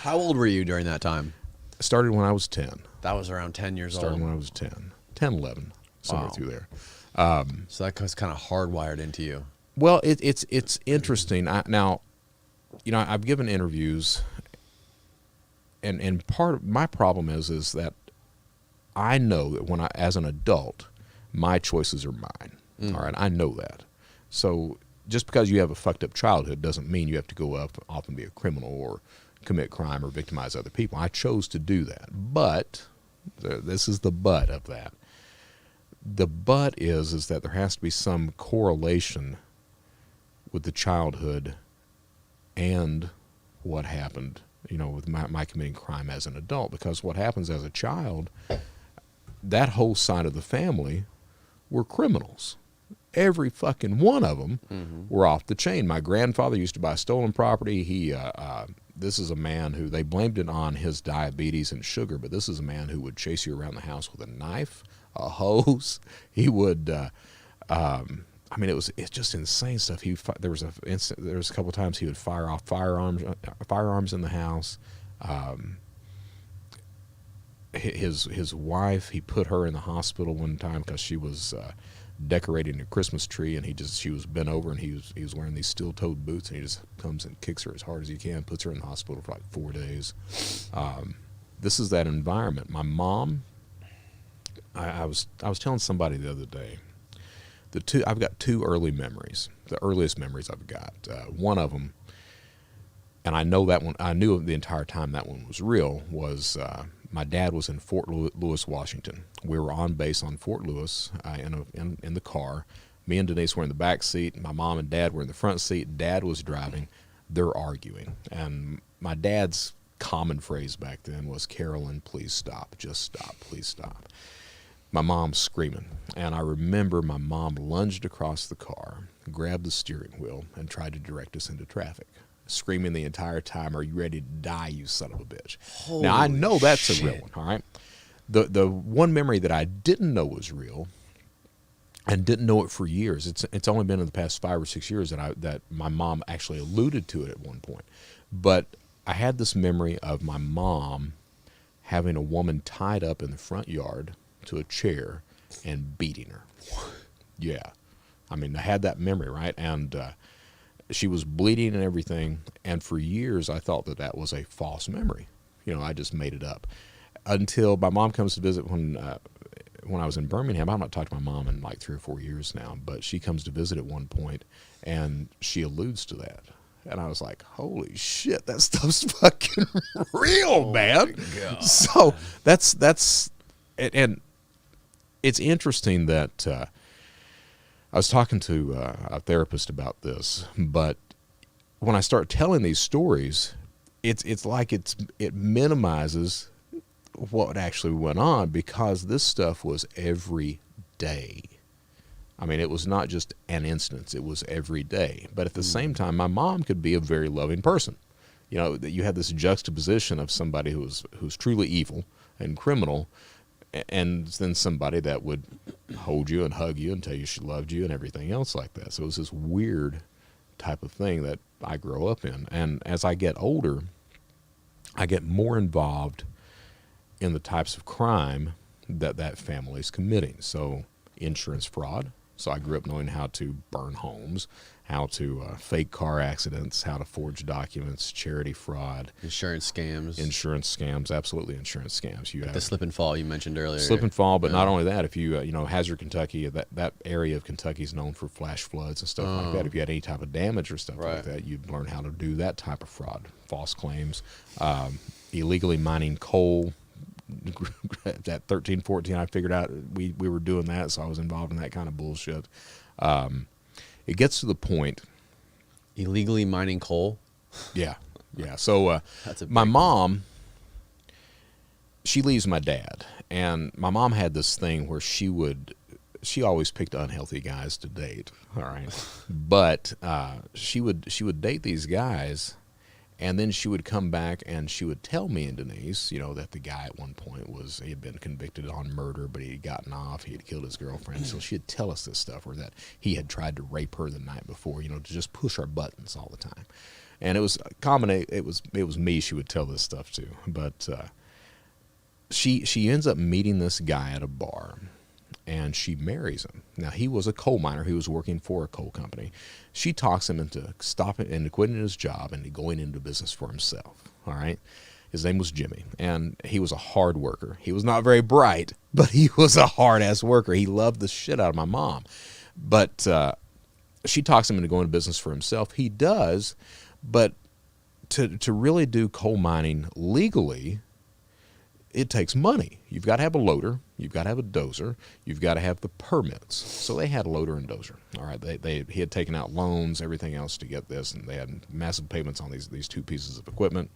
How old were you during that time? Started when I was 10. That was around 10 years Started old. when I was 10, 11, somewhere Wow. through there. So that was kind of hardwired into you. Well, it's interesting. Now, I've given interviews, and part of my problem is that I know that as an adult, my choices are mine. All right, I know that. So just because you have a fucked up childhood doesn't mean you have to go up off and be a criminal or commit crime or victimize other people. I chose to do that, but this is the but of that. The but is that there has to be some correlation with the childhood and what happened, with my committing crime as an adult. Because what happens as a child, that whole side of the family were criminals. Every fucking one of them were off the chain. My grandfather used to buy stolen property. This is a man who, they blamed it on his diabetes and sugar, but this is a man who would chase you around the house with a knife, a hose. He would, it's just insane stuff. There was a couple of times he would fire off firearms in the house. His wife, he put her in the hospital one time because she was decorating a Christmas tree, and she was bent over, and he was wearing these steel-toed boots, and he just comes and kicks her as hard as he can, puts her in the hospital for like 4 days. This is that environment. My mom, I was telling somebody the other day, I've got two early memories, the earliest memories I've got. One of them, and I know that one, I knew the entire time that one was real, was my dad was in Fort Lewis, Washington. We were on base on Fort Lewis in the car. Me and Denise were in the back seat. My mom and dad were in the front seat. Dad was driving. They're arguing. And my dad's common phrase back then was, "Carolyn, please stop. Just stop. Please stop." My mom's screaming. And I remember my mom lunged across the car, grabbed the steering wheel, and tried to direct us into traffic, screaming the entire time, "Are you ready to die, you son of a bitch?" Now, I know that's a real one, all right? The one memory that I didn't know was real, and didn't know it for years, it's only been in the past 5 or 6 years that my mom actually alluded to it at one point. But I had this memory of my mom having a woman tied up in the front yard to a chair and beating her. Yeah. I had that memory, right? And she was bleeding and everything, and for years I thought that was a false memory. I just made it up until my mom comes to visit when I was in Birmingham. I've not talked to my mom in like 3 or 4 years now, but she comes to visit at one point, and she alludes to that. And I was like, holy shit, that stuff's fucking real, man. So that's and it's interesting that I was talking to a therapist about this, but when I start telling these stories, it's like it minimizes what actually went on, because this stuff was every day. It was not just an instance, it was every day. But at the same time, my mom could be a very loving person. You had this juxtaposition of somebody who's truly evil and criminal, and then somebody that would hold you and hug you and tell you she loved you and everything else like that. So it was this weird type of thing that I grow up in. And as I get older, I get more involved in the types of crime that family's committing. So insurance fraud. So I grew up knowing how to burn homes, how to fake car accidents, how to forge documents, charity fraud. Insurance scams, absolutely insurance scams. You have the slip and fall you mentioned earlier. Slip and fall, but not only that, if you, Hazard, Kentucky, that area of Kentucky is known for flash floods and stuff like that. If you had any type of damage or stuff like that, you'd learn how to do that type of fraud. False claims, illegally mining coal. At 13, 14, I figured out we were doing that, so I was involved in that kind of bullshit. It gets to the point. Illegally mining coal? Yeah. So my mom, she leaves my dad, and my mom had this thing where she always picked unhealthy guys to date, all right? But she would date these guys, and then she would come back and she would tell me and Denise, that the guy at one point he had been convicted on murder, but he had gotten off. He had killed his girlfriend. So she'd tell us this stuff, or that he had tried to rape her the night before, to just push our buttons all the time. And it was common. It was me she would tell this stuff to. But she ends up meeting this guy at a bar, and she marries him. Now, he was a coal miner. He was working for a coal company. She talks him into stopping and quitting his job and going into business for himself. All right. His name was Jimmy, and he was a hard worker. He was not very bright, but he was a hard-ass worker. He loved the shit out of my mom. But she talks him into going to business for himself. He does, but to really do coal mining legally, it takes money. You've got to have a loader. You've got to have a dozer. You've got to have the permits. So they had a loader and dozer. All right, he had taken out loans, everything else to get this, and they had massive payments on these two pieces of equipment.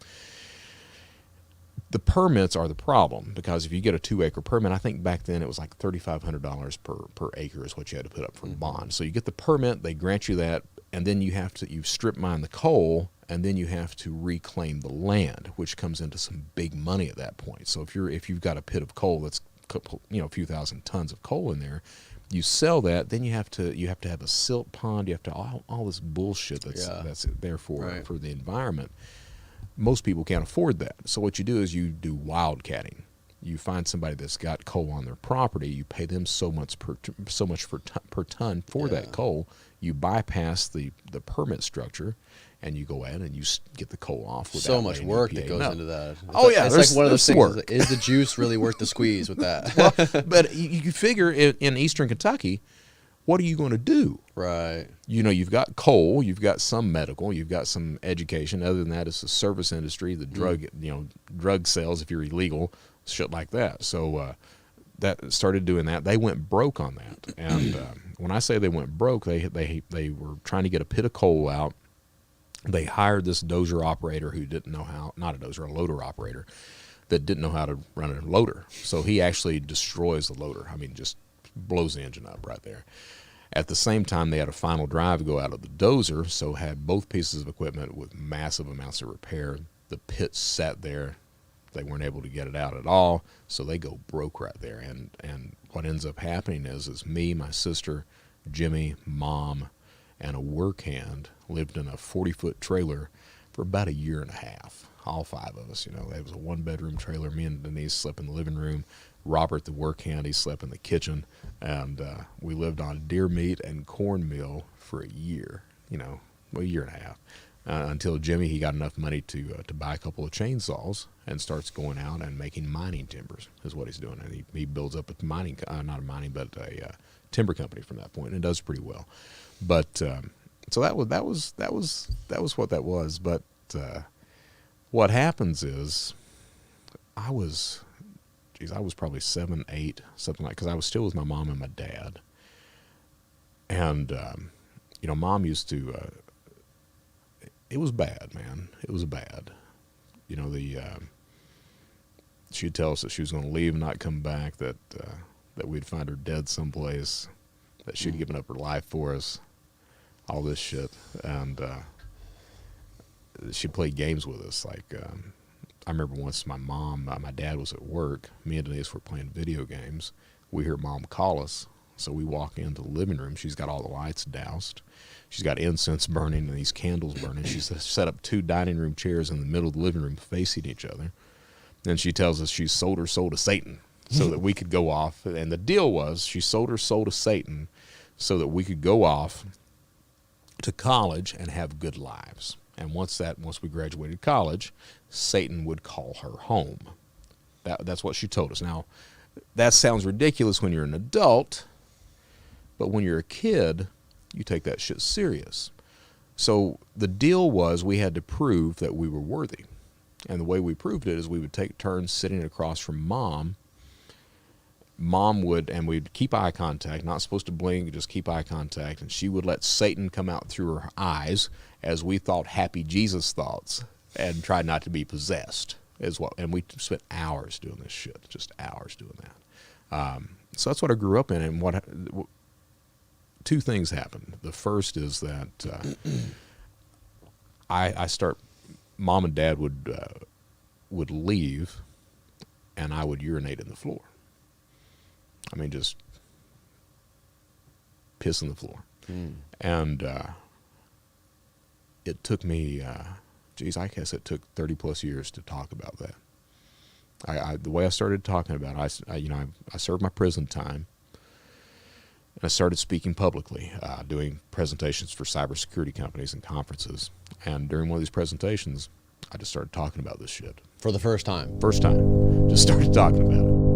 The permits are the problem, because if you get a 2-acre permit, I think back then it was like $3,500 per acre is what you had to put up for a bond. So you get the permit, they grant you that, and then you strip mine the coal, and then you have to reclaim the land, which comes into some big money at that point. So if you've got a pit of coal that's a few thousand tons of coal in there, you sell that, then you have to have a silt pond, you have to all this bullshit that's there for the environment. Most people can't afford that. So what you do is you do wildcatting. You find somebody that's got coal on their property. You pay them so much per ton for that coal. You bypass the permit structure, and you go in and you get the coal off. So much work that goes into that. It's like one of those things. Work. Is the juice really worth the squeeze with that? Well, but you figure in eastern Kentucky, what are you going to do? Right. You've got coal, you've got some medical, you've got some education. Other than that, it's the service industry, the drug sales if you're illegal, shit like that. So that started doing that. They went broke on that. And when I say they went broke, they were trying to get a pit of coal out. They hired this dozer operator who didn't know how, not a dozer, a loader operator, that didn't know how to run a loader. So he actually destroys the loader. I mean, just blows the engine up right there. At the same time, they had a final drive go out of the dozer, so had both pieces of equipment with massive amounts of repair. The pit sat there. They weren't able to get it out at all, so they go broke right there. And what ends up happening is me, my sister, Jimmy, Mom, and a work hand lived in a 40-foot trailer for about a year and a half. All 5 of us, It was a 1-bedroom trailer. Me and Denise slept in the living room. Robert, the work hand, he slept in the kitchen, and we lived on deer meat and cornmeal for a year, a year and a half, until Jimmy, he got enough money to buy a couple of chainsaws and starts going out and making mining timbers is what he's doing. And he builds up a timber company from that point, and it does pretty well. But so that was what that was. But what happens is I was probably 7, 8, something like, because I was still with my mom and my dad. And, Mom used to, it was bad, man. It was bad. She'd tell us that she was going to leave and not come back, that we'd find her dead someplace, that she'd given up her life for us, all this shit. And she'd play games with us, like, I remember once my dad was at work. Me and Denise were playing video games. We hear Mom call us. So we walk into the living room. She's got all the lights doused. She's got incense burning and these candles burning. She's set up 2 dining room chairs in the middle of the living room facing each other. Then she tells us she sold her soul to Satan so that we could go off. And the deal was she sold her soul to Satan so that we could go off to college and have good lives. And once we graduated college, Satan would call her home. That's what she told us. Now, that sounds ridiculous when you're an adult, but when you're a kid, you take that shit serious. So the deal was we had to prove that we were worthy. And the way we proved it is we would take turns sitting across from Mom. And we'd keep eye contact, not supposed to blink, just keep eye contact, and she would let Satan come out through her eyes as we thought happy Jesus thoughts and tried not to be possessed as well. And we spent hours doing this shit, just hours doing that. So that's what I grew up in, and 2 things happened. The first is that Mom and Dad would leave, and I would urinate in the floor. I mean, just piss in the floor. And it took me, I guess it took 30 plus years to talk about that. The way I started talking about it, I served my prison time, and I started speaking publicly, doing presentations for cybersecurity companies and conferences. And during one of these presentations, I just started talking about this shit. For the first time. First time. Just started talking about it.